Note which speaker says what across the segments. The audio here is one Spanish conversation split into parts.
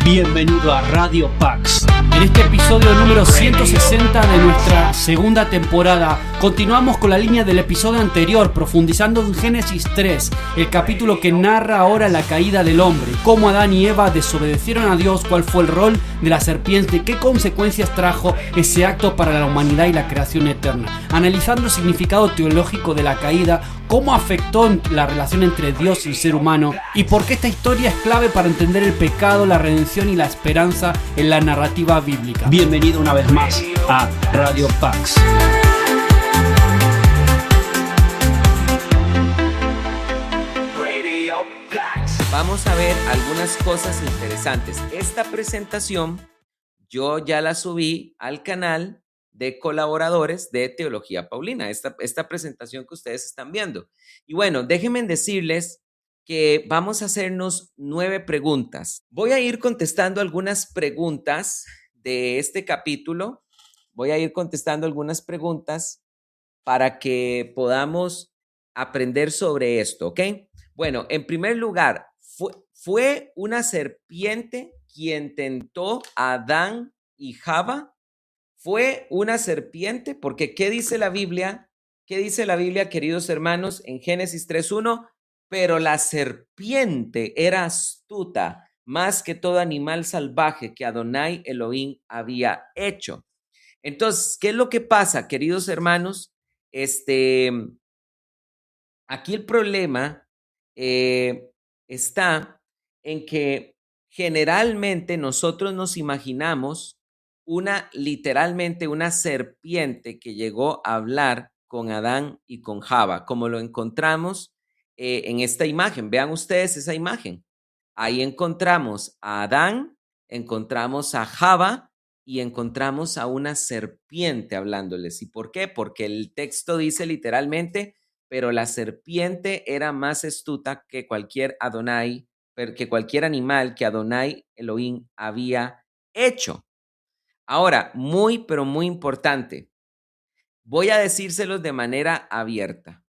Speaker 1: Bienvenido a Radio Pax. En este episodio número 160 de nuestra segunda temporada, continuamos con la línea del episodio anterior, profundizando en Génesis 3, el capítulo que narra ahora la caída del hombre, cómo Adán y Eva desobedecieron a Dios, cuál fue el rol de la serpiente, qué consecuencias trajo ese acto para la humanidad y la creación eterna, analizando el significado teológico de la caída, cómo afectó la relación entre Dios y el ser humano y por qué esta historia es clave para entender el pecado, la redención y la esperanza en la narrativa bíblica. Bienvenido una vez más a Radio Pax.
Speaker 2: Vamos a ver algunas cosas interesantes. Esta presentación yo ya la subí al canal de colaboradores de Teología Paulina, esta presentación que ustedes están viendo. Y bueno, déjenme decirles que vamos a hacernos 9 preguntas. Voy a ir contestando algunas preguntas de este capítulo. Voy a ir contestando algunas preguntas para que podamos aprender sobre esto, ¿ok? Bueno, en primer lugar, ¿fue una serpiente quien tentó a Adán y Java? ¿Fue una serpiente? Porque ¿qué dice la Biblia? ¿Qué dice la Biblia, queridos hermanos, en Génesis 3:1? Pero la serpiente era astuta más que todo animal salvaje que Adonai Elohim había hecho. Entonces, ¿qué es lo que pasa, queridos hermanos? Aquí el problema está en que generalmente nosotros nos imaginamos literalmente una serpiente que llegó a hablar con Adán y con Java, como lo encontramos en esta imagen. Vean ustedes esa imagen. Ahí encontramos a Adán, encontramos a Java y encontramos a una serpiente hablándoles. ¿Y por qué? Porque el texto dice literalmente, pero la serpiente era más astuta que cualquier animal que Adonai Elohim había hecho. Ahora, pero muy importante, voy a decírselos de manera abierta.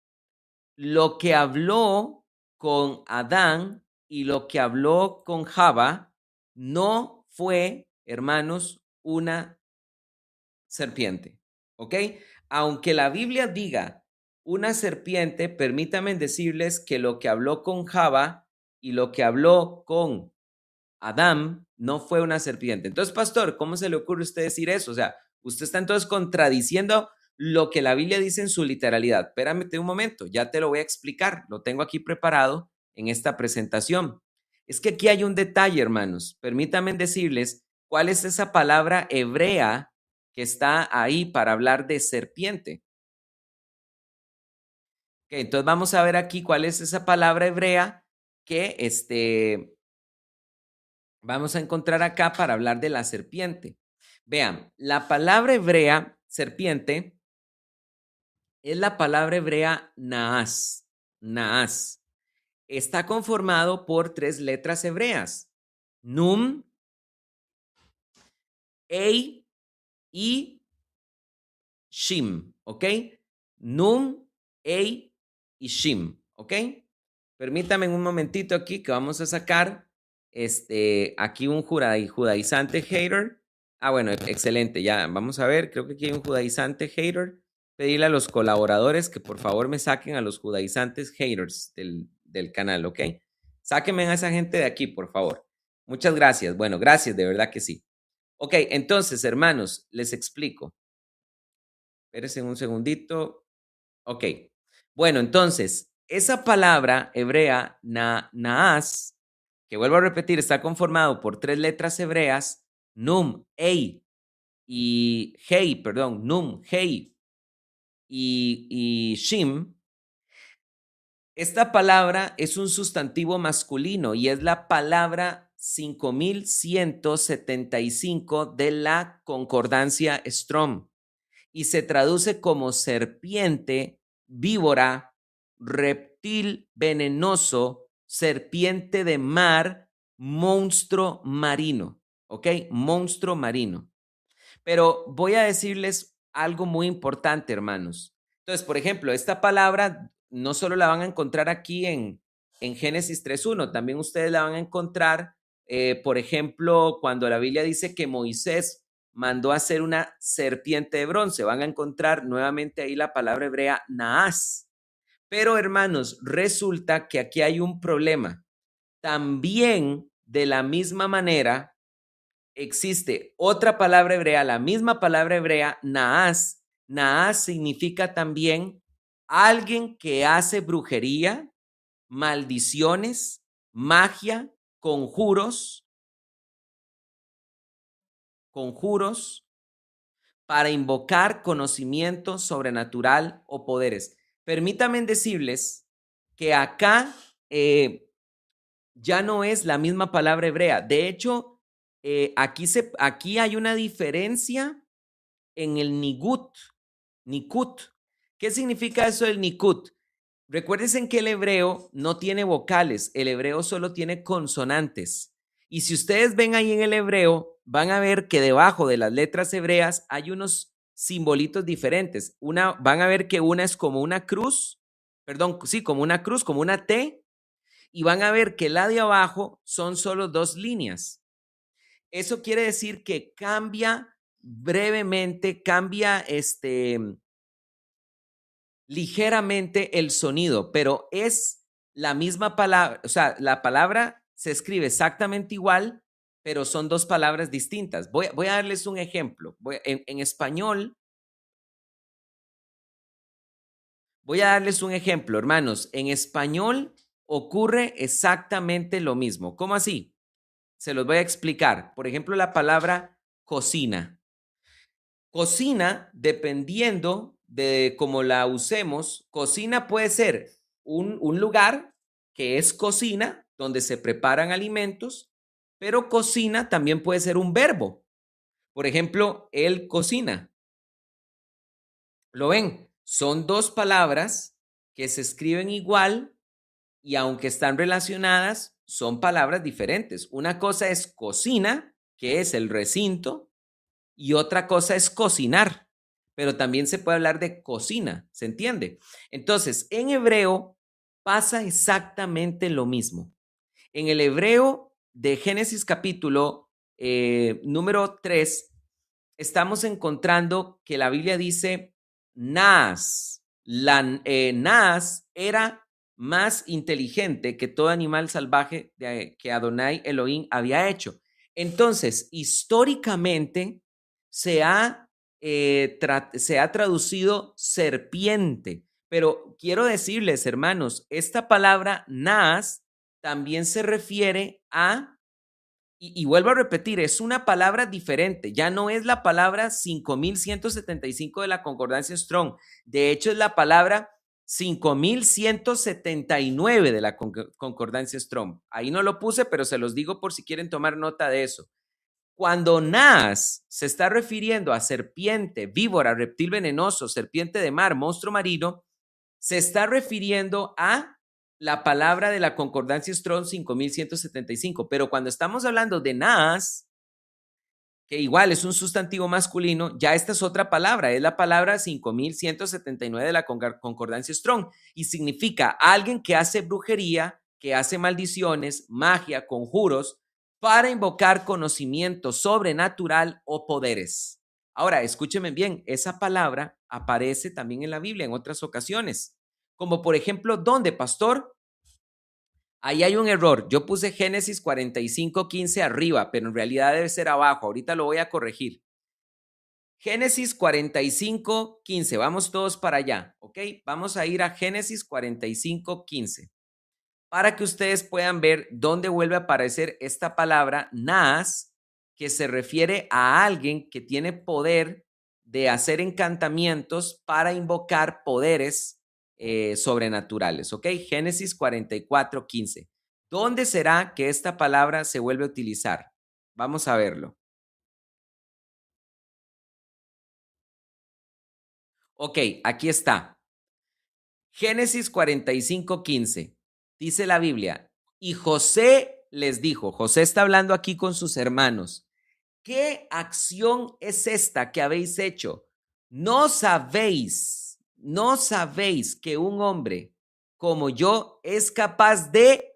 Speaker 2: Lo que habló con Adán y lo que habló con Java no fue, hermanos, una serpiente, ¿ok? Aunque la Biblia diga una serpiente, permítanme decirles que lo que habló con Java y lo que habló con Adán no fue una serpiente. Entonces, pastor, ¿cómo se le ocurre a usted decir eso? O sea, usted está entonces contradiciendo lo que la Biblia dice en su literalidad. Espérame un momento, ya te lo voy a explicar. Lo tengo aquí preparado en esta presentación. Es que aquí hay un detalle, hermanos. Permítanme decirles cuál es esa palabra hebrea que está ahí para hablar de serpiente. Okay, entonces vamos a ver aquí cuál es esa palabra hebrea que vamos a encontrar acá para hablar de la serpiente. Vean, la palabra hebrea serpiente es la palabra hebrea naas. Naas. Está conformado por 3 letras hebreas. Num, Ei y Shim, ¿ok? Num, Ei y Shim, ¿ok? Permítame un momentito aquí que vamos a sacar aquí un judaizante hater. Ah, bueno, excelente, ya vamos a ver, creo que aquí hay un judaizante hater. Pedirle a los colaboradores que por favor me saquen a los judaizantes haters del canal, ¿ok? Sáquenme a esa gente de aquí, por favor. Muchas gracias. Bueno, gracias, de verdad que sí. Ok, entonces, hermanos, les explico. Espérense un segundito. Ok. Bueno, entonces, esa palabra hebrea, naas, que vuelvo a repetir, está conformado por 3 letras hebreas, num, ei y hei, perdón, num, hei y shim. Esta palabra es un sustantivo masculino y es la palabra 5175 de la concordancia Strong y se traduce como serpiente, víbora, reptil venenoso, serpiente de mar, monstruo marino, ¿ok? Monstruo marino. Pero voy a decirles algo muy importante, hermanos. Entonces, por ejemplo, esta palabra no solo la van a encontrar aquí en en Génesis 3:1. También ustedes la van a encontrar, por ejemplo, cuando la Biblia dice que Moisés mandó a hacer una serpiente de bronce. Van a encontrar nuevamente ahí la palabra hebrea naas. Pero hermanos, resulta que aquí hay un problema. También de la misma manera existe otra palabra hebrea, la misma palabra hebrea, naas. Naas significa también alguien que hace brujería, maldiciones, magia, conjuros para invocar conocimiento sobrenatural o poderes. Permítanme decirles que acá ya no es la misma palabra hebrea. De hecho, aquí hay una diferencia en el nikut. ¿Qué significa eso del nikut? Recuérdense que el hebreo no tiene vocales, el hebreo solo tiene consonantes. Y si ustedes ven ahí en el hebreo, van a ver que debajo de las letras hebreas hay unos simbolitos diferentes. Van a ver que una es como una cruz, como una cruz, como una T, y van a ver que la de abajo son solo 2 líneas. Eso quiere decir que cambia brevemente, cambia ligeramente el sonido, pero es la misma palabra, o sea, la palabra se escribe exactamente igual, pero son 2 palabras distintas. Voy a darles un ejemplo. En español, voy a darles un ejemplo, hermanos. En español ocurre exactamente lo mismo. ¿Cómo así? Se los voy a explicar. Por ejemplo, la palabra cocina. Cocina, dependiendo de cómo la usemos, cocina puede ser un lugar que es cocina, donde se preparan alimentos, pero cocina también puede ser un verbo. Por ejemplo, él cocina. ¿Lo ven? Son 2 palabras que se escriben igual y aunque están relacionadas, son palabras diferentes. Una cosa es cocina, que es el recinto, y otra cosa es cocinar, pero también se puede hablar de cocina, ¿se entiende? Entonces, en hebreo pasa exactamente lo mismo. En el hebreo de Génesis capítulo número 3, estamos encontrando que la Biblia dice Naas. Naas era más inteligente que todo animal salvaje que Adonai Elohim había hecho. Entonces, históricamente se ha traducido serpiente, pero quiero decirles, hermanos, esta palabra Naas también se refiere a, y vuelvo a repetir, es una palabra diferente, ya no es la palabra 5175 de la concordancia Strong, de hecho es la palabra 5179 de la concordancia Strong. Ahí no lo puse, pero se los digo por si quieren tomar nota de eso. Cuando Naas se está refiriendo a serpiente, víbora, reptil venenoso, serpiente de mar, monstruo marino, se está refiriendo a la palabra de la concordancia Strong 5175. Pero cuando estamos hablando de Naas, que igual es un sustantivo masculino, ya esta es otra palabra, es la palabra 5179 de la concordancia Strong y significa alguien que hace brujería, que hace maldiciones, magia, conjuros, para invocar conocimiento sobrenatural o poderes. Ahora, escúchenme bien, esa palabra aparece también en la Biblia en otras ocasiones, como por ejemplo, ¿dónde, pastor? Ahí hay un error. Yo puse Génesis 45:15 arriba, pero en realidad debe ser abajo. Ahorita lo voy a corregir. Génesis 45:15. Vamos todos para allá, ¿ok? Vamos a ir a Génesis 45:15 para que ustedes puedan ver dónde vuelve a aparecer esta palabra Naas, que se refiere a alguien que tiene poder de hacer encantamientos para invocar poderes sobrenaturales, ¿ok? Génesis 44:15. ¿Dónde será que esta palabra se vuelve a utilizar? Vamos a verlo. Ok, aquí está. Génesis 45:15. Dice la Biblia, y José les dijo, José está hablando aquí con sus hermanos, ¿qué acción es esta que habéis hecho? ¿No sabéis que un hombre como yo es capaz de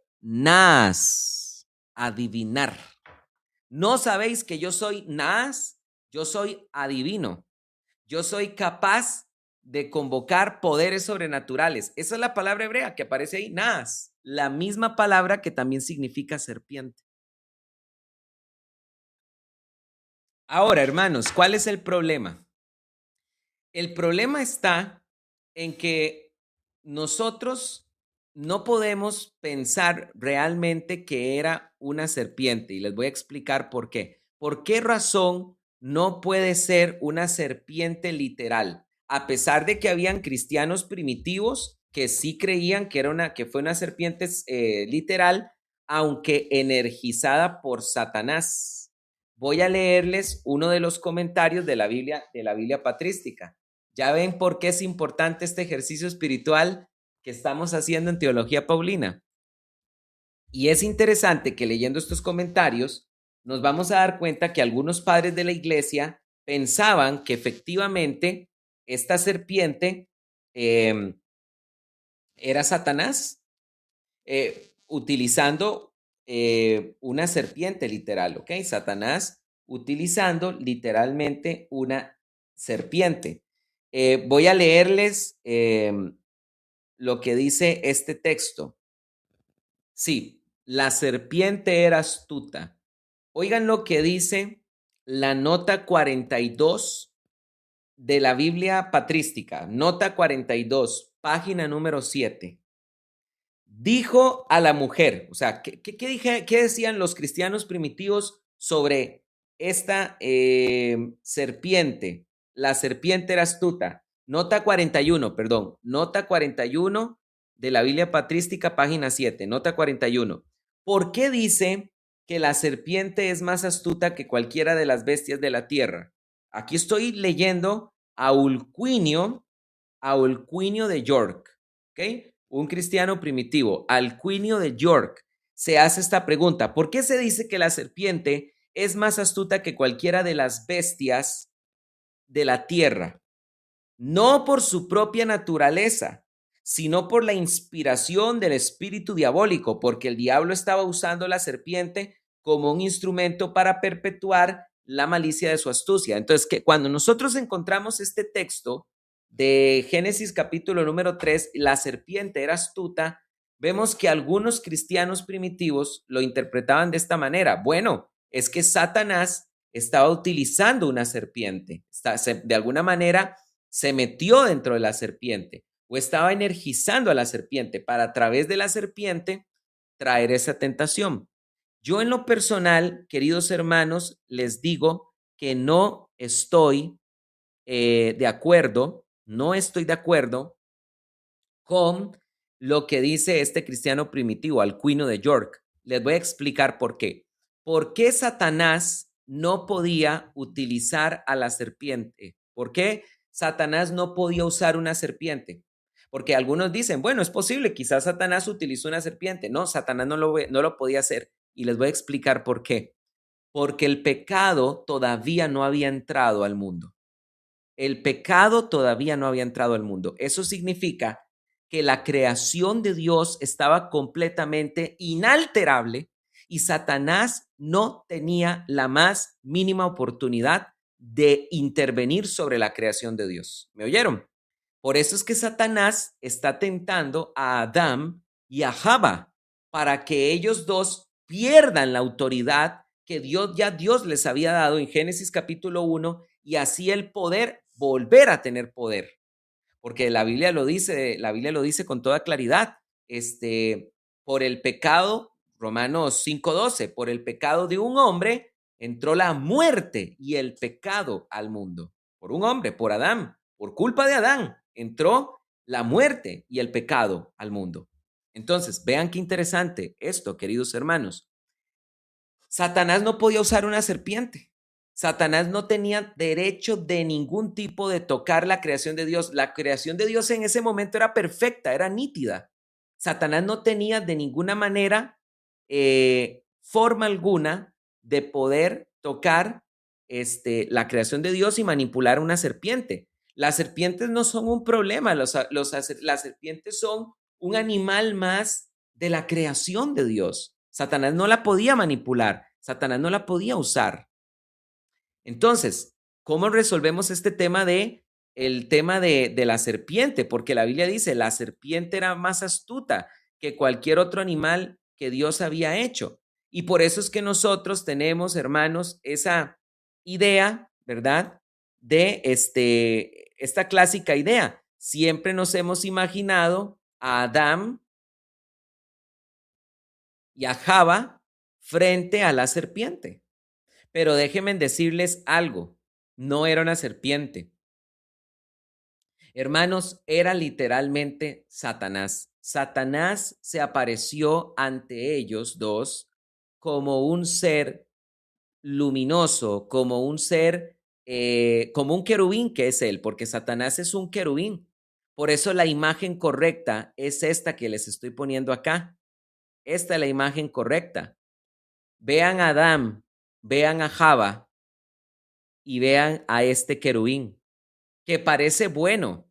Speaker 2: adivinar. ¿No sabéis que yo soy Yo soy adivino. Yo soy capaz de convocar poderes sobrenaturales. Esa es la palabra hebrea que aparece ahí, la misma palabra que también significa serpiente. Ahora, hermanos, ¿cuál es el problema? El problema está en que nosotros no podemos pensar realmente que era una serpiente, y les voy a explicar por qué. ¿Por qué razón no puede ser una serpiente literal? A pesar de que habían cristianos primitivos que sí creían que fue una serpiente literal, aunque energizada por Satanás. Voy a leerles uno de los comentarios de la Biblia patrística. Ya ven por qué es importante este ejercicio espiritual que estamos haciendo en Teología Paulina. Y es interesante que leyendo estos comentarios nos vamos a dar cuenta que algunos padres de la iglesia pensaban que efectivamente esta serpiente era Satanás utilizando una serpiente literal, ¿ok? Satanás utilizando literalmente una serpiente. Voy a leerles lo que dice este texto. Sí, la serpiente era astuta. Oigan lo que dice la nota 42 de la Biblia patrística, nota 42, página número 7. Dijo a la mujer, o sea, ¿qué decían los cristianos primitivos sobre esta serpiente? La serpiente era astuta. Nota 41 de la Biblia patrística, página 7, nota 41. ¿Por qué dice que la serpiente es más astuta que cualquiera de las bestias de la tierra? Aquí estoy leyendo a Ulquinio de York, ¿ok? Un cristiano primitivo, Alcuinio de York, se hace esta pregunta: ¿por qué se dice que la serpiente es más astuta que cualquiera de las bestias de la tierra? No por su propia naturaleza, sino por la inspiración del espíritu diabólico, porque el diablo estaba usando la serpiente como un instrumento para perpetuar la malicia de su astucia. Entonces, que cuando nosotros encontramos este texto de Génesis capítulo número 3, la serpiente era astuta, vemos que algunos cristianos primitivos lo interpretaban de esta manera. Bueno, es que Satanás estaba utilizando una serpiente, de alguna manera se metió dentro de la serpiente o estaba energizando a la serpiente para a través de la serpiente traer esa tentación. Yo en lo personal, queridos hermanos, les digo que no estoy de acuerdo con lo que dice este cristiano primitivo, Alcuino de York. Les voy a explicar por qué. ¿Por qué Satanás no podía utilizar a la serpiente? ¿Por qué Satanás no podía usar una serpiente? Porque algunos dicen, bueno, es posible, quizás Satanás utilizó una serpiente. No, Satanás no lo podía hacer. Y les voy a explicar por qué. Porque el pecado todavía no había entrado al mundo. El pecado todavía no había entrado al mundo. Eso significa que la creación de Dios estaba completamente inalterable y Satanás no tenía la más mínima oportunidad de intervenir sobre la creación de Dios. ¿Me oyeron? Por eso es que Satanás está tentando a Adán y a Java para que ellos dos pierdan la autoridad que Dios les había dado en Génesis capítulo 1 y así el poder volver a tener poder. Porque la Biblia lo dice con toda claridad. Por el pecado, Romanos 5:12, por el pecado de un hombre entró la muerte y el pecado al mundo. Por un hombre, por Adán, por culpa de Adán, entró la muerte y el pecado al mundo. Entonces, vean qué interesante esto, queridos hermanos. Satanás no podía usar una serpiente. Satanás no tenía derecho de ningún tipo de tocar la creación de Dios. La creación de Dios en ese momento era perfecta, era nítida. Satanás no tenía de ninguna manera, forma alguna de poder tocar la creación de Dios y manipular una serpiente. Las serpientes no son un problema, las serpientes son un animal más de la creación de Dios. Satanás no la podía manipular, Satanás no la podía usar. Entonces, ¿cómo resolvemos este tema el tema de la serpiente? Porque la Biblia dice, la serpiente era más astuta que cualquier otro animal que Dios había hecho. Y por eso es que nosotros tenemos, hermanos, esa idea, ¿verdad? De esta clásica idea. Siempre nos hemos imaginado a Adán y a Java frente a la serpiente. Pero déjenme decirles algo, no era una serpiente. Hermanos, era literalmente Satanás. Satanás se apareció ante ellos dos como un ser luminoso, como un ser, como un querubín que es él, porque Satanás es un querubín. Por eso la imagen correcta es esta que les estoy poniendo acá. Esta es la imagen correcta. Vean a Adán, vean a Java y vean a este querubín, que parece bueno,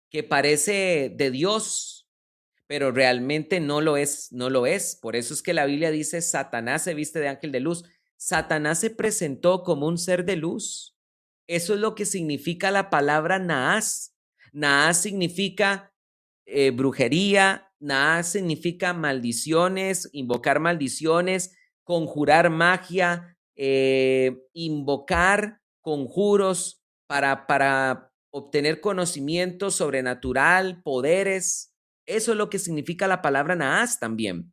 Speaker 2: que parece de Dios, pero realmente no lo es, no lo es. Por eso es que la Biblia dice, Satanás se viste de ángel de luz. Satanás se presentó como un ser de luz. Eso es lo que significa la palabra Naas. Naas significa brujería, Naas significa maldiciones, invocar maldiciones, conjurar magia, invocar conjuros para obtener conocimiento sobrenatural, poderes. Eso es lo que significa la palabra Naas también.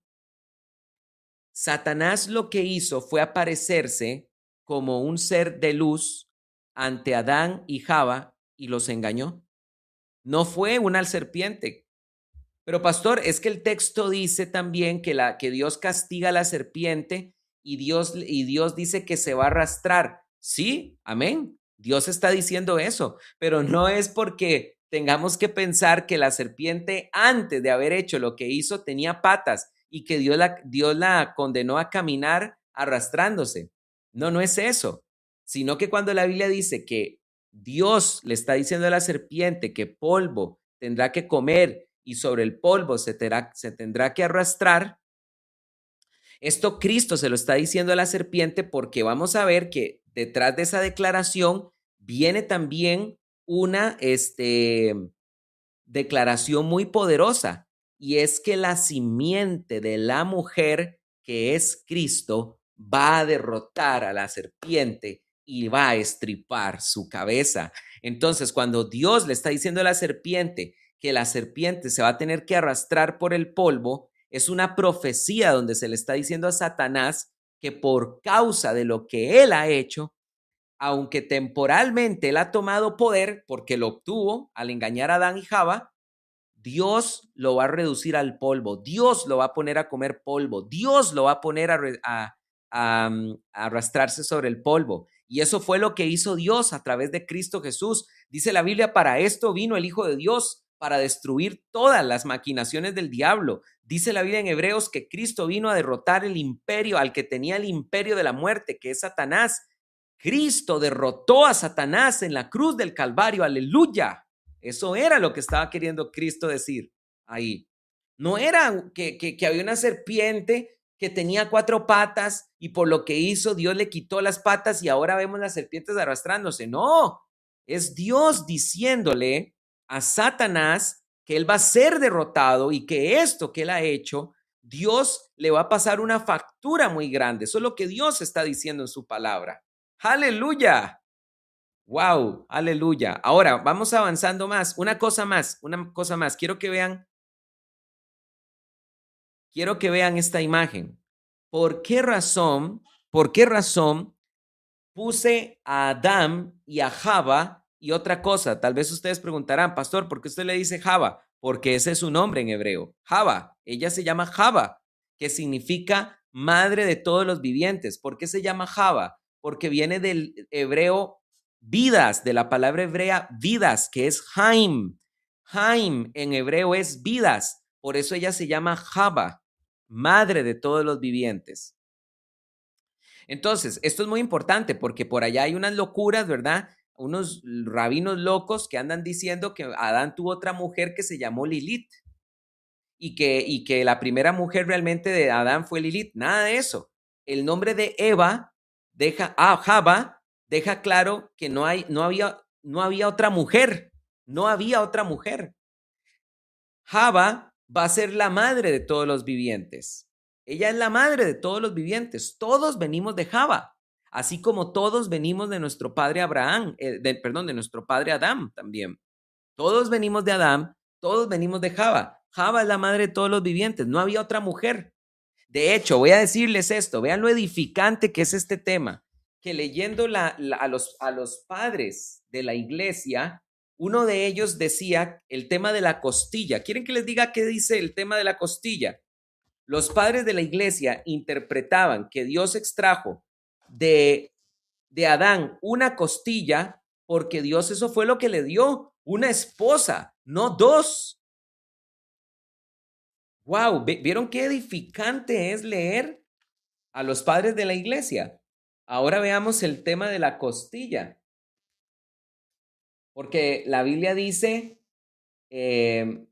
Speaker 2: Satanás lo que hizo fue aparecerse como un ser de luz ante Adán y Java y los engañó. No fue una serpiente. Pero pastor, es que el texto dice también que Dios castiga a la serpiente y Dios dice que se va a arrastrar. Sí, amén. Dios está diciendo eso, pero no es porque tengamos que pensar que la serpiente antes de haber hecho lo que hizo tenía patas y que Dios la condenó a caminar arrastrándose. No, no es eso, sino que cuando la Biblia dice que Dios le está diciendo a la serpiente que polvo tendrá que comer y sobre el polvo se tendrá que arrastrar. Esto Cristo se lo está diciendo a la serpiente porque vamos a ver que detrás de esa declaración viene también una declaración muy poderosa, y es que la simiente de la mujer, que es Cristo, va a derrotar a la serpiente y va a estripar su cabeza. Entonces, cuando Dios le está diciendo a la serpiente que la serpiente se va a tener que arrastrar por el polvo, es una profecía donde se le está diciendo a Satanás que por causa de lo que él ha hecho, aunque temporalmente él ha tomado poder porque lo obtuvo al engañar a Adán y Java, Dios lo va a reducir al polvo, Dios lo va a poner a comer polvo, Dios lo va a poner a arrastrarse sobre el polvo. Y eso fue lo que hizo Dios a través de Cristo Jesús. Dice la Biblia, para esto vino el Hijo de Dios, para destruir todas las maquinaciones del diablo. Dice la Biblia en Hebreos que Cristo vino a derrotar el imperio, al que tenía el imperio de la muerte, que es Satanás. Cristo derrotó a Satanás en la cruz del Calvario, aleluya. Eso era lo que estaba queriendo Cristo decir ahí. No era que había una serpiente que tenía 4 patas y por lo que hizo Dios le quitó las patas y ahora vemos las serpientes arrastrándose. No, es Dios diciéndole a Satanás que él va a ser derrotado y que esto que él ha hecho, Dios le va a pasar una factura muy grande. Eso es lo que Dios está diciendo en su palabra. Aleluya. Wow, aleluya. Ahora vamos avanzando más. Una cosa más. Quiero que vean esta imagen. ¿Por qué razón puse a Adán y a Java y otra cosa? Tal vez ustedes preguntarán, pastor, ¿por qué usted le dice Java? Porque ese es su nombre en hebreo. Java, ella se llama Java, que significa madre de todos los vivientes. ¿Por qué se llama Java? Porque viene del hebreo vidas, de la palabra hebrea vidas, que es Haim. Haim en hebreo es vidas. Por eso ella se llama Java, madre de todos los vivientes. Entonces, esto es muy importante porque por allá hay unas locuras, ¿verdad? Unos rabinos locos que andan diciendo que Adán tuvo otra mujer que se llamó Lilith. y que la primera mujer realmente de Adán fue Lilith. Nada de eso. El nombre de Eva Java deja claro que no había otra mujer. No había otra mujer. Java va a ser la madre de todos los vivientes. Ella es la madre de todos los vivientes. Todos venimos de Java, así como todos venimos de nuestro padre Abraham, de nuestro padre Adán también. Todos venimos de Adán, todos venimos de Java. Java es la madre de todos los vivientes. No había otra mujer. De hecho, voy a decirles esto. Vean lo edificante que es este tema. Que leyendo a los padres de la iglesia, uno de ellos decía el tema de la costilla. ¿Quieren que les diga qué dice el tema de la costilla? Los padres de la iglesia interpretaban que Dios extrajo de Adán una costilla porque Dios eso fue lo que le dio, una esposa, no dos. Wow, ¿vieron qué edificante es leer a los padres de la iglesia? Ahora veamos el tema de la costilla. Porque la Biblia dice en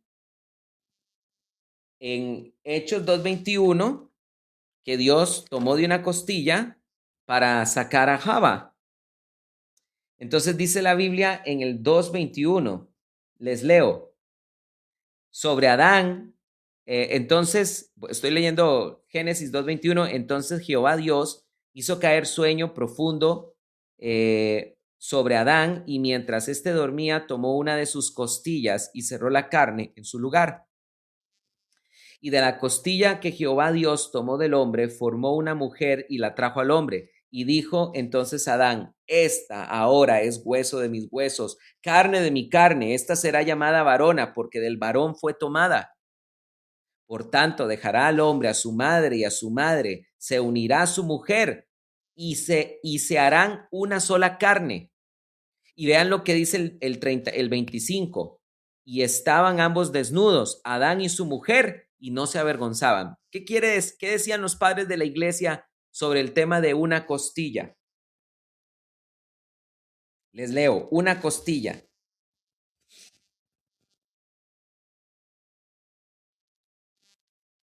Speaker 2: Hechos 2:21 que Dios tomó de una costilla para sacar a Java. Entonces dice la Biblia en el 2:21, les leo, sobre Adán. Entonces, estoy leyendo Génesis 2:21, entonces Jehová Dios hizo caer sueño profundo sobre Adán, y mientras éste dormía, tomó una de sus costillas y cerró la carne en su lugar. Y de la costilla que Jehová Dios tomó del hombre, formó una mujer y la trajo al hombre. Y dijo entonces Adán, esta ahora es hueso de mis huesos, carne de mi carne, esta será llamada varona, porque del varón fue tomada. Por tanto, dejará al hombre a su madre y a su madre, se unirá a su mujer y se harán una sola carne. Y vean lo que dice el 25. Y estaban ambos desnudos, Adán y su mujer, y no se avergonzaban. ¿Qué decían los padres de la iglesia sobre el tema de una costilla? Les leo, una costilla.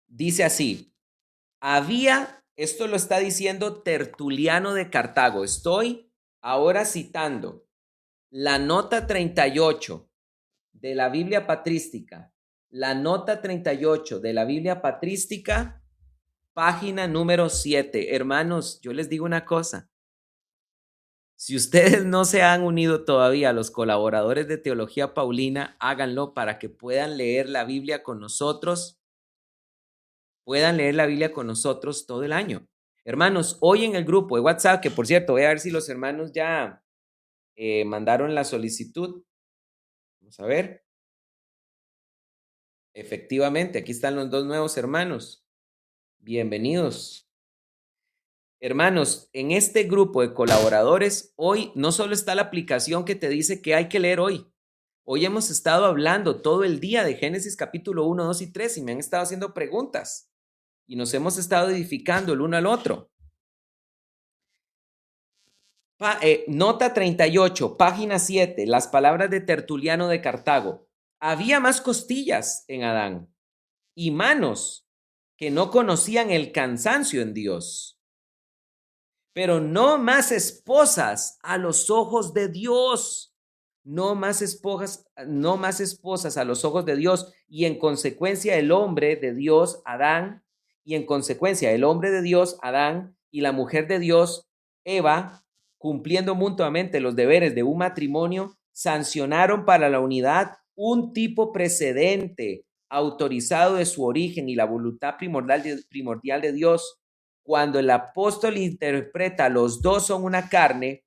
Speaker 2: Dice así, esto lo está diciendo Tertuliano de Cartago, estoy ahora citando la nota 38 de la Biblia patrística, página número 7. Hermanos, yo les digo una cosa. Si ustedes no se han unido todavía a los colaboradores de Teología Paulina, háganlo para que puedan leer la Biblia con nosotros. Todo el año. Hermanos, hoy en el grupo de WhatsApp, que por cierto, voy a ver si los hermanos ya mandaron la solicitud. Vamos a ver. Efectivamente, aquí están los dos nuevos hermanos. Bienvenidos. Hermanos, en este grupo de colaboradores, hoy no solo está la aplicación que te dice que hay que leer hoy. Hoy hemos estado hablando todo el día de Génesis capítulo 1, 2 y 3 y me han estado haciendo preguntas y nos hemos estado edificando el uno al otro. Nota 38, página 7, las palabras de Tertuliano de Cartago. Había más costillas en Adán y manos que no conocían el cansancio en Dios, pero no más esposas a los ojos de Dios, no más esposas a los ojos de Dios, y en consecuencia el hombre de Dios, Adán, y la mujer de Dios, Eva, cumpliendo mutuamente los deberes de un matrimonio, sancionaron para la unidad un tipo precedente autorizado de su origen y la voluntad primordial de Dios. Cuando el apóstol interpreta los dos son una carne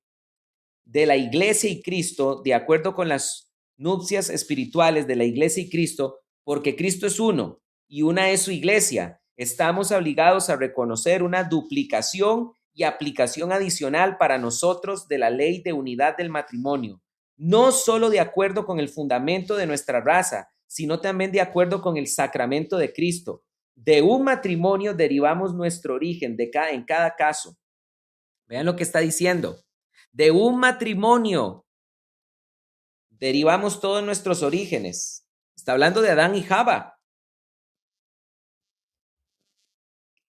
Speaker 2: de la iglesia y Cristo, de acuerdo con las nupcias espirituales de la iglesia y Cristo, porque Cristo es uno y una es su iglesia, estamos obligados a reconocer una duplicación y aplicación adicional para nosotros de la ley de unidad del matrimonio, no solo de acuerdo con el fundamento de nuestra raza, sino también de acuerdo con el sacramento de Cristo. De un matrimonio derivamos nuestro origen en cada caso. Vean lo que está diciendo. De un matrimonio derivamos todos nuestros orígenes. Está hablando de Adán y Java.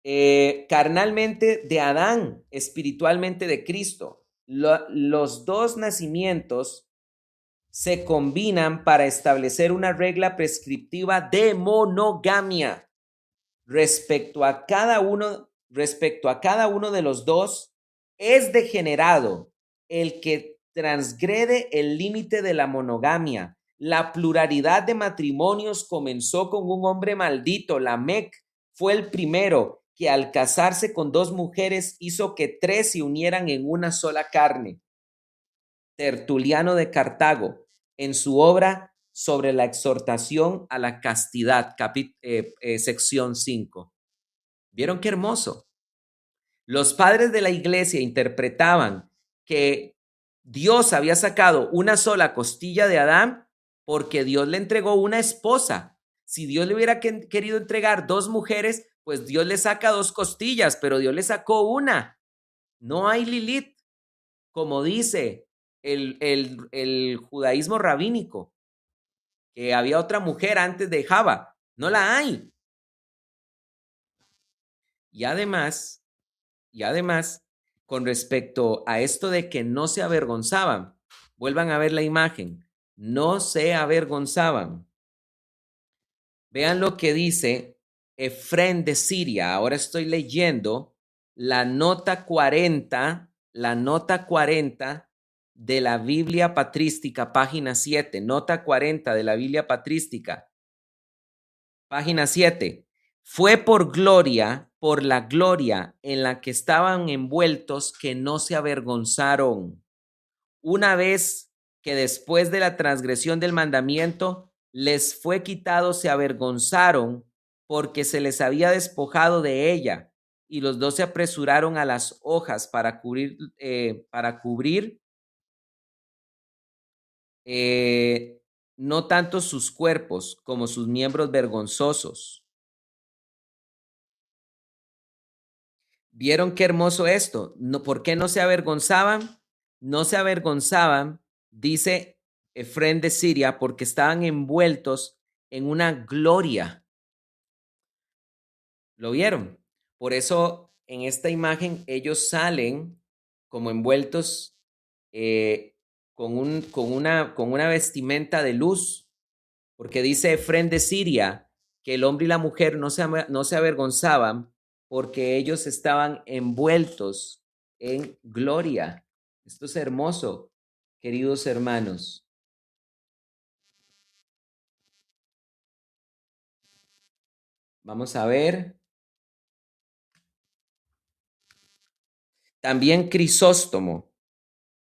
Speaker 2: carnalmente de Adán, espiritualmente de Cristo. Los dos nacimientos se combinan para establecer una regla prescriptiva de monogamia respecto a cada uno de los dos. Es degenerado el que transgrede el límite de la monogamia. La pluralidad de matrimonios comenzó con un hombre maldito. Lamec fue el primero que al casarse con dos mujeres hizo que tres se unieran en una sola carne. Tertuliano de Cartago, en su obra sobre la exhortación a la castidad, sección 5. ¿Vieron qué hermoso? Los padres de la iglesia interpretaban que Dios había sacado una sola costilla de Adán porque Dios le entregó una esposa. Si Dios le hubiera querido entregar dos mujeres, pues Dios le saca dos costillas, pero Dios le sacó una. No hay Lilith, como dice el judaísmo rabínico, que había otra mujer antes de Java. No la hay. Y además, con respecto a esto de que no se avergonzaban, vuelvan a ver la imagen, no se avergonzaban. Vean lo que dice Efrén de Siria. Ahora estoy leyendo la nota 40 de la Biblia Patrística, página 7, nota 40 de la Biblia Patrística, página 7. Fue por la gloria en la que estaban envueltos, que no se avergonzaron. Una vez que después de la transgresión del mandamiento les fue quitado, se avergonzaron porque se les había despojado de ella, y los dos se apresuraron a las hojas para cubrir no tanto sus cuerpos como sus miembros vergonzosos. ¿Vieron qué hermoso esto? No, ¿por qué no se avergonzaban? No se avergonzaban, dice Efrén de Siria, porque estaban envueltos en una gloria. ¿Lo vieron? Por eso en esta imagen ellos salen como envueltos con una vestimenta de luz, porque dice Efrén de Siria que el hombre y la mujer no se avergonzaban porque ellos estaban envueltos en gloria. Esto es hermoso, queridos hermanos. Vamos a ver. También Crisóstomo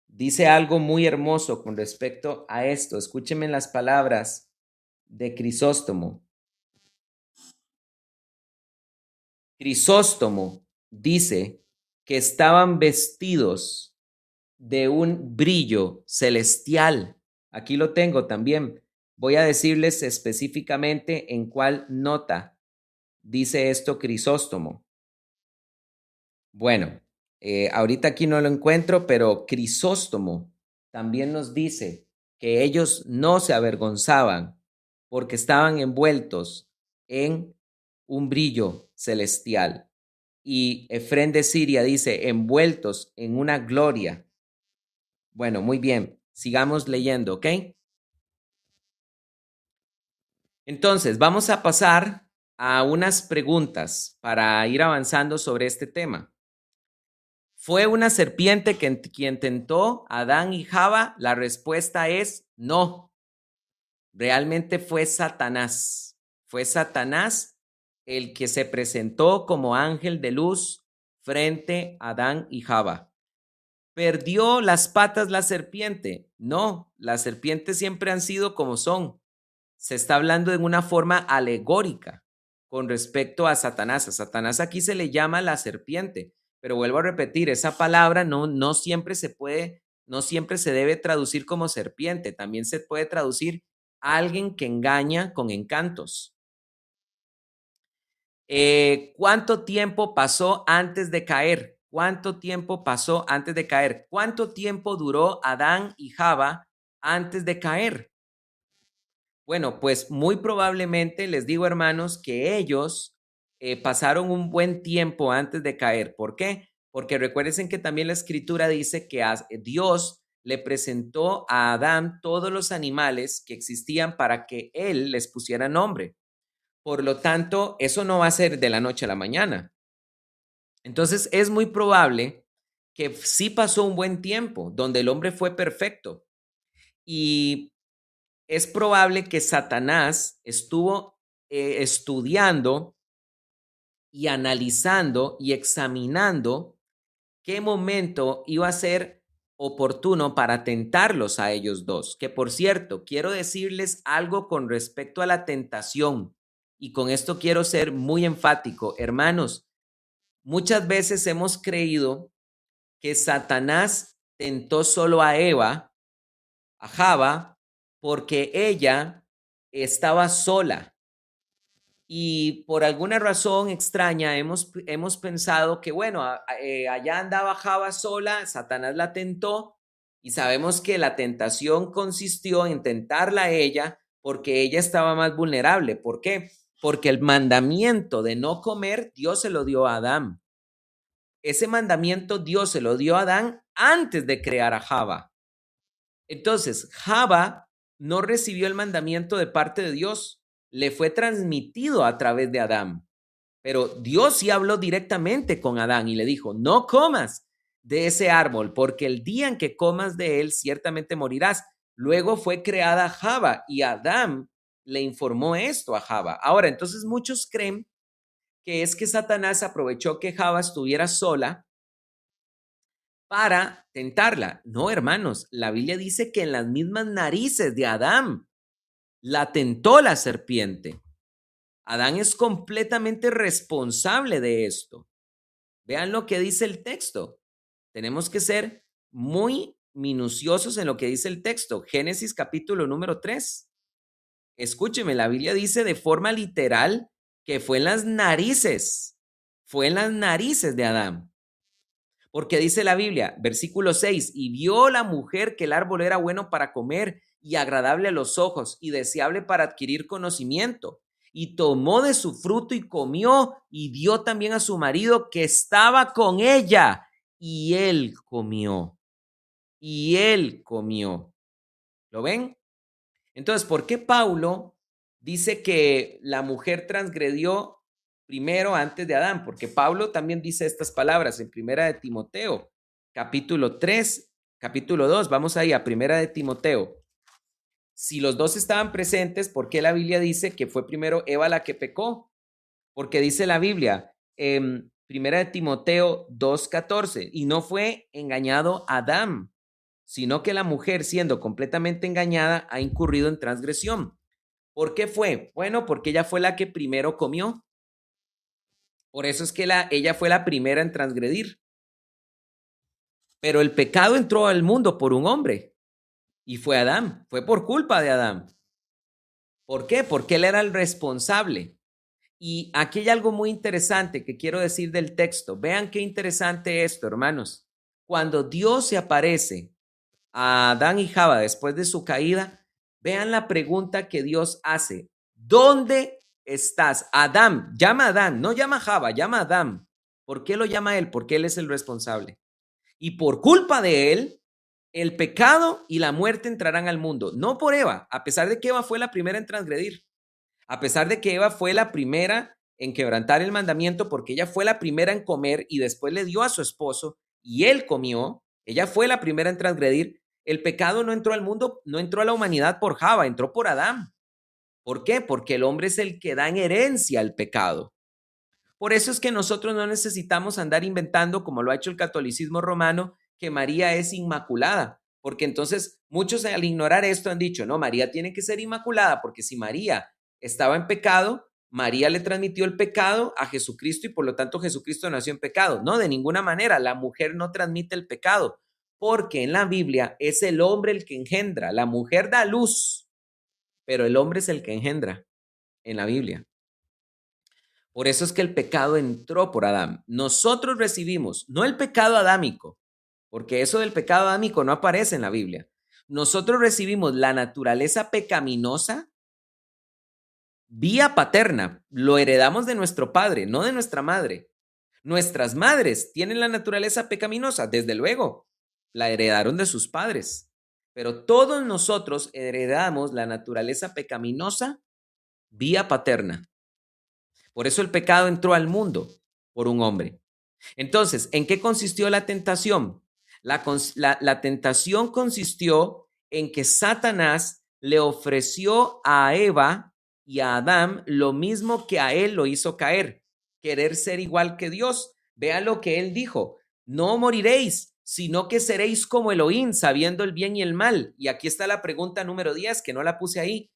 Speaker 2: dice algo muy hermoso con respecto a esto. Escúchenme las palabras de Crisóstomo. Crisóstomo dice que estaban vestidos de un brillo celestial. Aquí lo tengo también. Voy a decirles específicamente en cuál nota dice esto Crisóstomo. Bueno, ahorita aquí no lo encuentro, pero Crisóstomo también nos dice que ellos no se avergonzaban porque estaban envueltos en un brillo celestial. Y Efrén de Siria dice, envueltos en una gloria. Bueno, muy bien, sigamos leyendo, ¿ok? Entonces, vamos a pasar a unas preguntas para ir avanzando sobre este tema. ¿Fue una serpiente quien tentó a Adán y Java? La respuesta es no. Realmente fue Satanás. Fue Satanás el que se presentó como ángel de luz frente a Adán y Java. ¿Perdió las patas la serpiente? No, las serpientes siempre han sido como son. Se está hablando en una forma alegórica con respecto a Satanás. A Satanás aquí se le llama la serpiente, pero vuelvo a repetir, esa palabra no siempre se debe traducir como serpiente. También se puede traducir alguien que engaña con encantos. ¿Cuánto tiempo pasó antes de caer? ¿Cuánto tiempo pasó antes de caer? ¿Cuánto tiempo duró Adán y Java antes de caer? Bueno, pues muy probablemente les digo, hermanos, que ellos pasaron un buen tiempo antes de caer. ¿Por qué? Porque recuerden que también la escritura dice que Dios le presentó a Adán todos los animales que existían para que él les pusiera nombre. Por lo tanto, eso no va a ser de la noche a la mañana. Entonces, es muy probable que sí pasó un buen tiempo donde el hombre fue perfecto. Y es probable que Satanás estuvo estudiando y analizando y examinando qué momento iba a ser oportuno para tentarlos a ellos dos. Que por cierto, quiero decirles algo con respecto a la tentación. Y con esto quiero ser muy enfático. Hermanos, muchas veces hemos creído que Satanás tentó solo a Eva, a Java, porque ella estaba sola. Y por alguna razón extraña hemos pensado que, bueno, allá andaba Java sola, Satanás la tentó y sabemos que la tentación consistió en tentarla a ella porque ella estaba más vulnerable. ¿Por qué? Porque el mandamiento de no comer, Dios se lo dio a Adán. Ese mandamiento Dios se lo dio a Adán antes de crear a Java. Entonces, Java no recibió el mandamiento de parte de Dios, le fue transmitido a través de Adán. Pero Dios sí habló directamente con Adán y le dijo, no comas de ese árbol, porque el día en que comas de él, ciertamente morirás. Luego fue creada Java y Adán le informó esto a Java. Ahora, entonces muchos creen que es que Satanás aprovechó que Java estuviera sola para tentarla. No, hermanos, la Biblia dice que en las mismas narices de Adán la tentó la serpiente. Adán es completamente responsable de esto. Vean lo que dice el texto. Tenemos que ser muy minuciosos en lo que dice el texto. Génesis capítulo número 3. Escúcheme, la Biblia dice de forma literal que fue en las narices de Adán. Porque dice la Biblia, versículo 6, y vio la mujer que el árbol era bueno para comer y agradable a los ojos y deseable para adquirir conocimiento. Y tomó de su fruto y comió y dio también a su marido que estaba con ella. Y él comió. Y él comió. ¿Lo ven? Entonces, ¿por qué Pablo dice que la mujer transgredió primero antes de Adán? Porque Pablo también dice estas palabras en Primera de Timoteo, capítulo 3, capítulo 2. Vamos ahí a Primera de Timoteo. Si los dos estaban presentes, ¿por qué la Biblia dice que fue primero Eva la que pecó? Porque dice la Biblia en Primera de Timoteo 2:14, y no fue engañado Adán, sino que la mujer, siendo completamente engañada, ha incurrido en transgresión. ¿Por qué fue? Bueno, porque ella fue la que primero comió. Por eso es que ella fue la primera en transgredir. Pero el pecado entró al mundo por un hombre y fue Adán. Fue por culpa de Adán. ¿Por qué? Porque él era el responsable. Y aquí hay algo muy interesante que quiero decir del texto. Vean qué interesante esto, hermanos. Cuando Dios se aparece a Adán y Java después de su caída, vean la pregunta que Dios hace. ¿Dónde estás? Adán, llama a Adán, no llama a Java, llama a Adán. ¿Por qué lo llama a él? Porque él es el responsable. Y por culpa de él, el pecado y la muerte entrarán al mundo. No por Eva, a pesar de que Eva fue la primera en transgredir. A pesar de que Eva fue la primera en quebrantar el mandamiento, porque ella fue la primera en comer y después le dio a su esposo y él comió. Ella fue la primera en transgredir. El pecado no entró al mundo, no entró a la humanidad por Java, entró por Adán. ¿Por qué? Porque el hombre es el que da en herencia el pecado. Por eso es que nosotros no necesitamos andar inventando, como lo ha hecho el catolicismo romano, que María es inmaculada. Porque entonces muchos al ignorar esto han dicho, no, María tiene que ser inmaculada, porque si María estaba en pecado, María le transmitió el pecado a Jesucristo y por lo tanto Jesucristo nació en pecado. No, de ninguna manera, la mujer no transmite el pecado, porque en la Biblia es el hombre el que engendra. La mujer da luz, pero el hombre es el que engendra en la Biblia. Por eso es que el pecado entró por Adán. Nosotros recibimos, no el pecado adámico, porque eso del pecado adámico no aparece en la Biblia. Nosotros recibimos la naturaleza pecaminosa vía paterna. Lo heredamos de nuestro padre, no de nuestra madre. Nuestras madres tienen la naturaleza pecaminosa, desde luego, la heredaron de sus padres. Pero todos nosotros heredamos la naturaleza pecaminosa vía paterna. Por eso el pecado entró al mundo por un hombre. Entonces, ¿en qué consistió la tentación? La tentación consistió en que Satanás le ofreció a Eva y a Adán lo mismo que a él lo hizo caer, querer ser igual que Dios. Vea lo que él dijo: no moriréis, sino que seréis como Elohim, sabiendo el bien y el mal. Y aquí está la pregunta número 10, que no la puse ahí.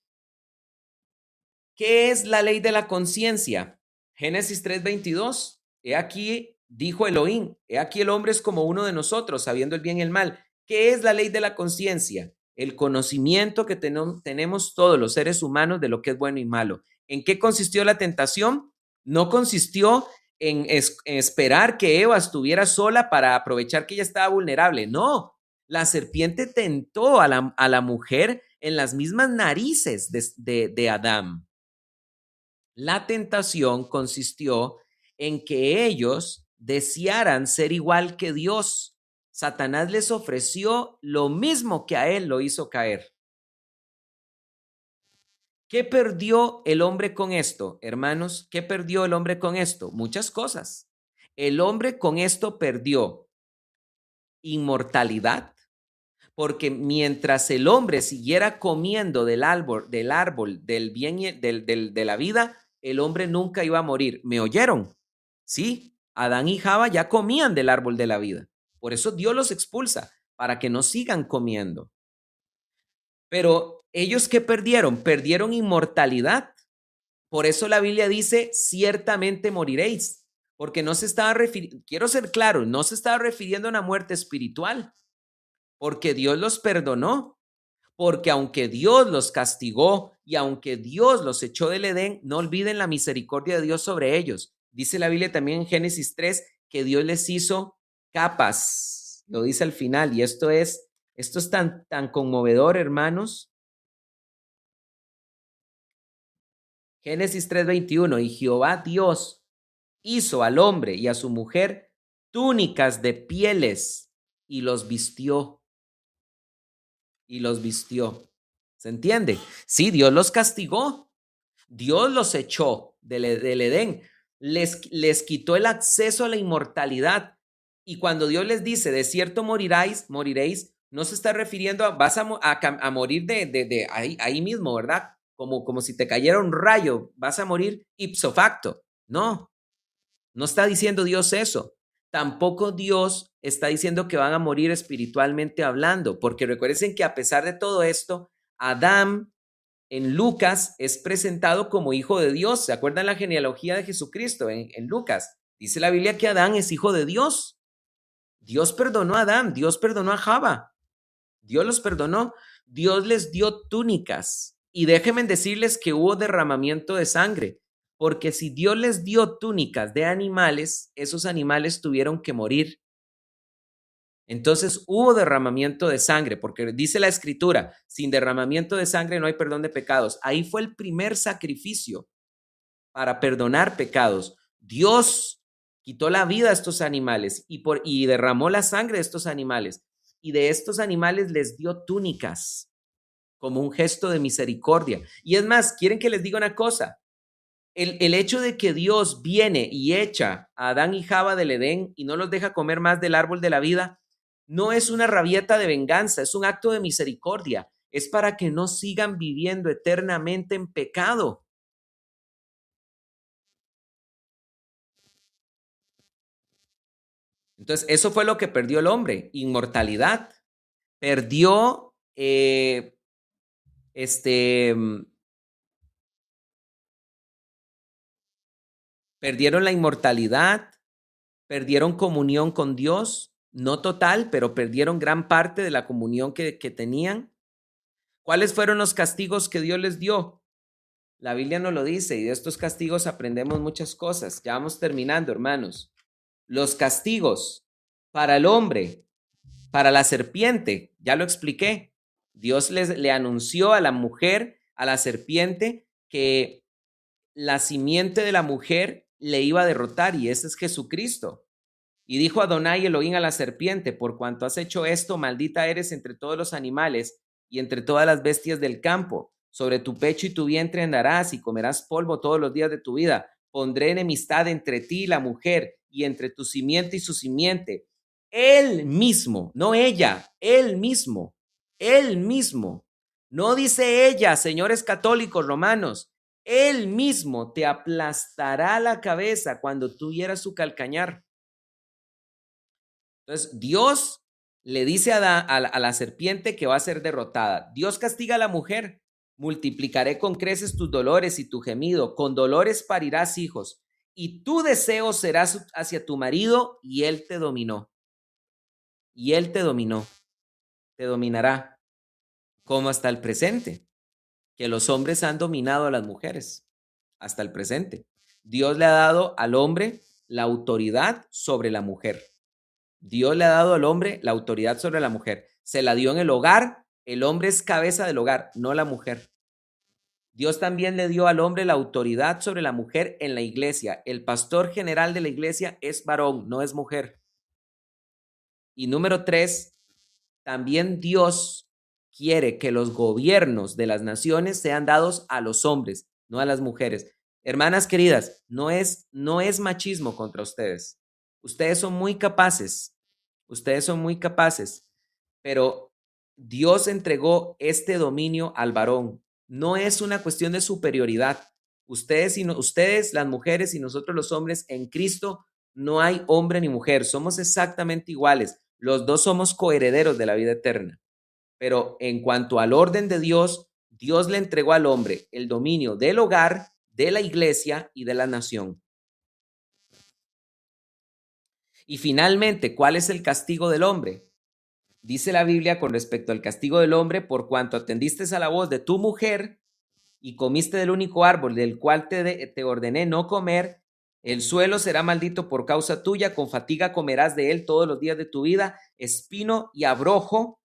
Speaker 2: ¿Qué es la ley de la conciencia? Génesis 3:22. He aquí, dijo Elohim, he aquí el hombre es como uno de nosotros, sabiendo el bien y el mal. ¿Qué es la ley de la conciencia? El conocimiento que tenemos todos los seres humanos de lo que es bueno y malo. ¿En qué consistió la tentación? No consistió en esperar que Eva estuviera sola para aprovechar que ella estaba vulnerable. No, la serpiente tentó a la mujer en las mismas narices de Adán. La tentación consistió en que ellos desearan ser igual que Dios. Satanás les ofreció lo mismo que a él lo hizo caer. ¿Qué perdió el hombre con esto, hermanos? ¿Qué perdió el hombre con esto? Muchas cosas. El hombre con esto perdió inmortalidad, porque mientras el hombre siguiera comiendo del árbol del bien y de la vida, el hombre nunca iba a morir. ¿Me oyeron? Sí, Adán y Java ya comían del árbol de la vida. Por eso Dios los expulsa, para que no sigan comiendo. Pero ellos, ¿qué perdieron? Perdieron inmortalidad. Por eso la Biblia dice, ciertamente moriréis. Porque no se estaba refiriendo, quiero ser claro, no se estaba refiriendo a una muerte espiritual, porque Dios los perdonó. Porque aunque Dios los castigó y aunque Dios los echó del Edén, no olviden la misericordia de Dios sobre ellos. Dice la Biblia también en Génesis 3 que Dios les hizo capas. Lo dice al final, y esto es tan conmovedor, hermanos. Génesis 3:21, y Jehová Dios hizo al hombre y a su mujer túnicas de pieles y los vistió. ¿Se entiende? Sí, Dios los castigó. Dios los echó del Edén. Les quitó el acceso a la inmortalidad. Y cuando Dios les dice, de cierto moriréis, no se está refiriendo a vas a morir de ahí mismo, ¿verdad? Como si te cayera un rayo, vas a morir ipso facto. No, no está diciendo Dios eso. Tampoco Dios está diciendo que van a morir espiritualmente hablando, porque recuerden que a pesar de todo esto, Adán en Lucas es presentado como hijo de Dios. ¿Se acuerdan la genealogía de Jesucristo en Lucas? Dice la Biblia que Adán es hijo de Dios. Dios perdonó a Adán, Dios perdonó a Java. Dios los perdonó. Dios les dio túnicas. Y déjenme decirles que hubo derramamiento de sangre. Porque si Dios les dio túnicas de animales, esos animales tuvieron que morir. Entonces hubo derramamiento de sangre, porque dice la Escritura, sin derramamiento de sangre no hay perdón de pecados. Ahí fue el primer sacrificio para perdonar pecados. Dios quitó la vida a estos animales y derramó la sangre de estos animales. Y de estos animales les dio túnicas como un gesto de misericordia. Y es más, quieren que les diga una cosa. El hecho de que Dios viene y echa a Adán y Java del Edén y no los deja comer más del árbol de la vida, no es una rabieta de venganza, es un acto de misericordia. Es para que no sigan viviendo eternamente en pecado. Entonces, eso fue lo que perdió el hombre, inmortalidad. Perdió perdieron la inmortalidad, perdieron comunión con Dios, no total, pero perdieron gran parte de la comunión que tenían. ¿Cuáles fueron los castigos que Dios les dio? La Biblia nos lo dice y de estos castigos aprendemos muchas cosas. Ya vamos terminando, hermanos. Los castigos para el hombre, para la serpiente, ya lo expliqué. Dios le anunció a la mujer, a la serpiente, que la simiente de la mujer le iba a derrotar, y ese es Jesucristo. Y dijo Adonai Elohim a la serpiente: por cuanto has hecho esto, maldita eres entre todos los animales y entre todas las bestias del campo. Sobre tu pecho y tu vientre andarás y comerás polvo todos los días de tu vida. Pondré enemistad entre ti y la mujer, y entre tu simiente y su simiente. Él mismo, no ella, él mismo. No dice ella, señores católicos romanos. Él mismo te aplastará la cabeza cuando tú hieras su calcañar. Entonces, Dios le dice a la serpiente que va a ser derrotada. Dios castiga a la mujer. Multiplicaré con creces tus dolores y tu gemido. Con dolores parirás hijos. Y tu deseo será hacia tu marido, y él te dominó. Y él te dominó. Te dominará. Como hasta el presente, que los hombres han dominado a las mujeres. Hasta el presente. Dios le ha dado al hombre la autoridad sobre la mujer. Dios le ha dado al hombre la autoridad sobre la mujer. Se la dio en el hogar. El hombre es cabeza del hogar, no la mujer. Dios también le dio al hombre la autoridad sobre la mujer en la iglesia. El pastor general de la iglesia es varón, no es mujer. Y número 3, también Dios quiere que los gobiernos de las naciones sean dados a los hombres, no a las mujeres. Hermanas queridas, no es machismo contra ustedes. Ustedes son muy capaces, pero Dios entregó este dominio al varón. No es una cuestión de superioridad. Ustedes, las mujeres, y nosotros los hombres, en Cristo no hay hombre ni mujer, somos exactamente iguales. Los dos somos coherederos de la vida eterna. Pero en cuanto al orden de Dios, Dios le entregó al hombre el dominio del hogar, de la iglesia y de la nación. Y finalmente, ¿cuál es el castigo del hombre? Dice la Biblia con respecto al castigo del hombre: por cuanto atendiste a la voz de tu mujer y comiste del único árbol del cual te ordené no comer, el suelo será maldito por causa tuya, con fatiga comerás de él todos los días de tu vida, espino y abrojo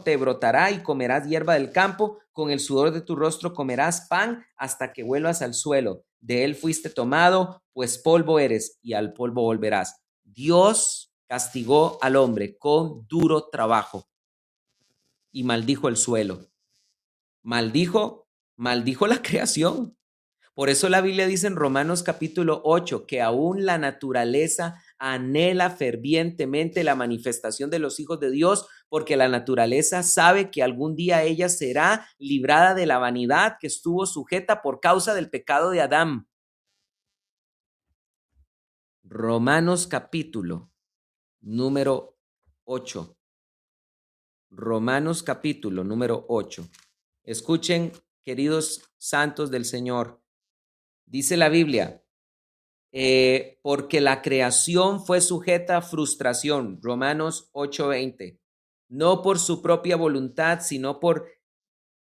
Speaker 2: te brotará y comerás hierba del campo, con el sudor de tu rostro comerás pan hasta que vuelvas al suelo. De él fuiste tomado, pues polvo eres y al polvo volverás. Dios castigó al hombre con duro trabajo y maldijo el suelo. Maldijo la creación. Por eso la Biblia dice en Romanos capítulo 8 que aún la naturaleza anhela fervientemente la manifestación de los hijos de Dios, porque la naturaleza sabe que algún día ella será librada de la vanidad que estuvo sujeta por causa del pecado de Adán. Romanos capítulo número 8. Romanos capítulo número 8. Escuchen, queridos santos del Señor. Dice la Biblia, porque la creación fue sujeta a frustración, Romanos 8:20, no por su propia voluntad, sino por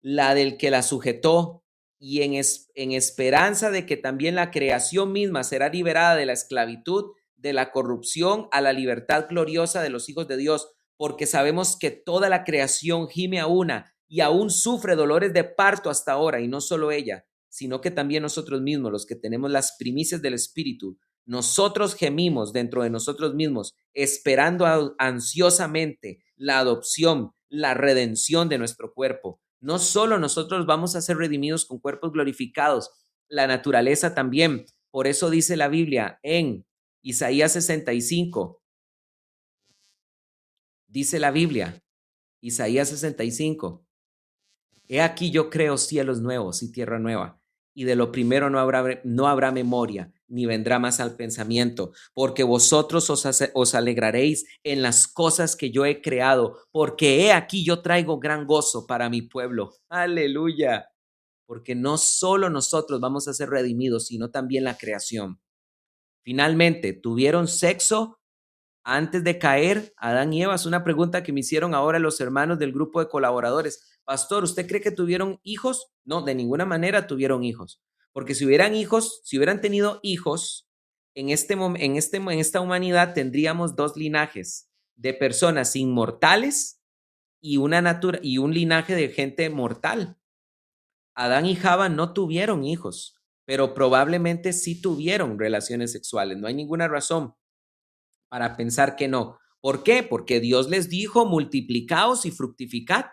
Speaker 2: la del que la sujetó, y en esperanza de que también la creación misma será liberada de la esclavitud, de la corrupción, a la libertad gloriosa de los hijos de Dios, porque sabemos que toda la creación gime a una y aún sufre dolores de parto hasta ahora, y no solo ella, sino que también nosotros mismos, los que tenemos las primicias del Espíritu, nosotros gemimos dentro de nosotros mismos, esperando ansiosamente la adopción, la redención de nuestro cuerpo. No solo nosotros vamos a ser redimidos con cuerpos glorificados, la naturaleza también. Por eso dice la Biblia en Isaías 65. Dice la Biblia, Isaías 65. He aquí yo creo cielos nuevos y tierra nueva, y de lo primero no habrá memoria, ni vendrá más al pensamiento, porque vosotros os alegraréis en las cosas que yo he creado, porque he aquí yo traigo gran gozo para mi pueblo. Aleluya. Porque no solo nosotros vamos a ser redimidos, sino también la creación. Finalmente, ¿tuvieron sexo antes de caer Adán y Eva? Es una pregunta que me hicieron ahora los hermanos del grupo de colaboradores. Pastor, ¿usted cree que tuvieron hijos? No, de ninguna manera tuvieron hijos. Porque si hubieran tenido hijos, en esta humanidad tendríamos dos linajes de personas inmortales y un linaje de gente mortal. Adán y Java no tuvieron hijos, pero probablemente sí tuvieron relaciones sexuales. No hay ninguna razón para pensar que no. ¿Por qué? Porque Dios les dijo, multiplicaos y fructificad.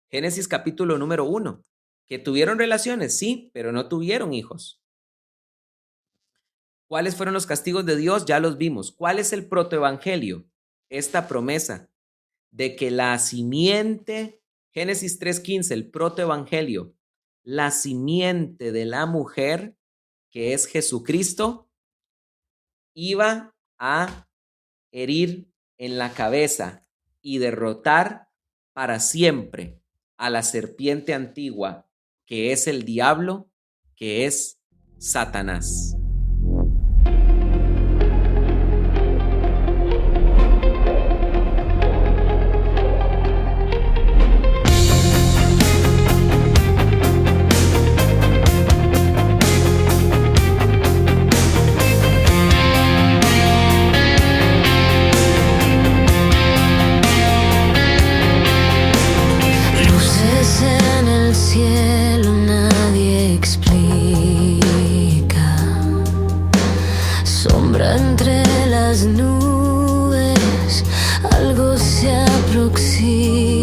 Speaker 2: Génesis capítulo número 1. Que tuvieron relaciones, sí, pero no tuvieron hijos. ¿Cuáles fueron los castigos de Dios? Ya los vimos. ¿Cuál es el protoevangelio? Esta promesa de que la simiente, Génesis 3:15, el protoevangelio, la simiente de la mujer, que es Jesucristo, iba a herir en la cabeza y derrotar para siempre a la serpiente antigua, que es el diablo, que es Satanás.
Speaker 3: Cielo nadie explica, sombra entre las nubes, algo se aproxima.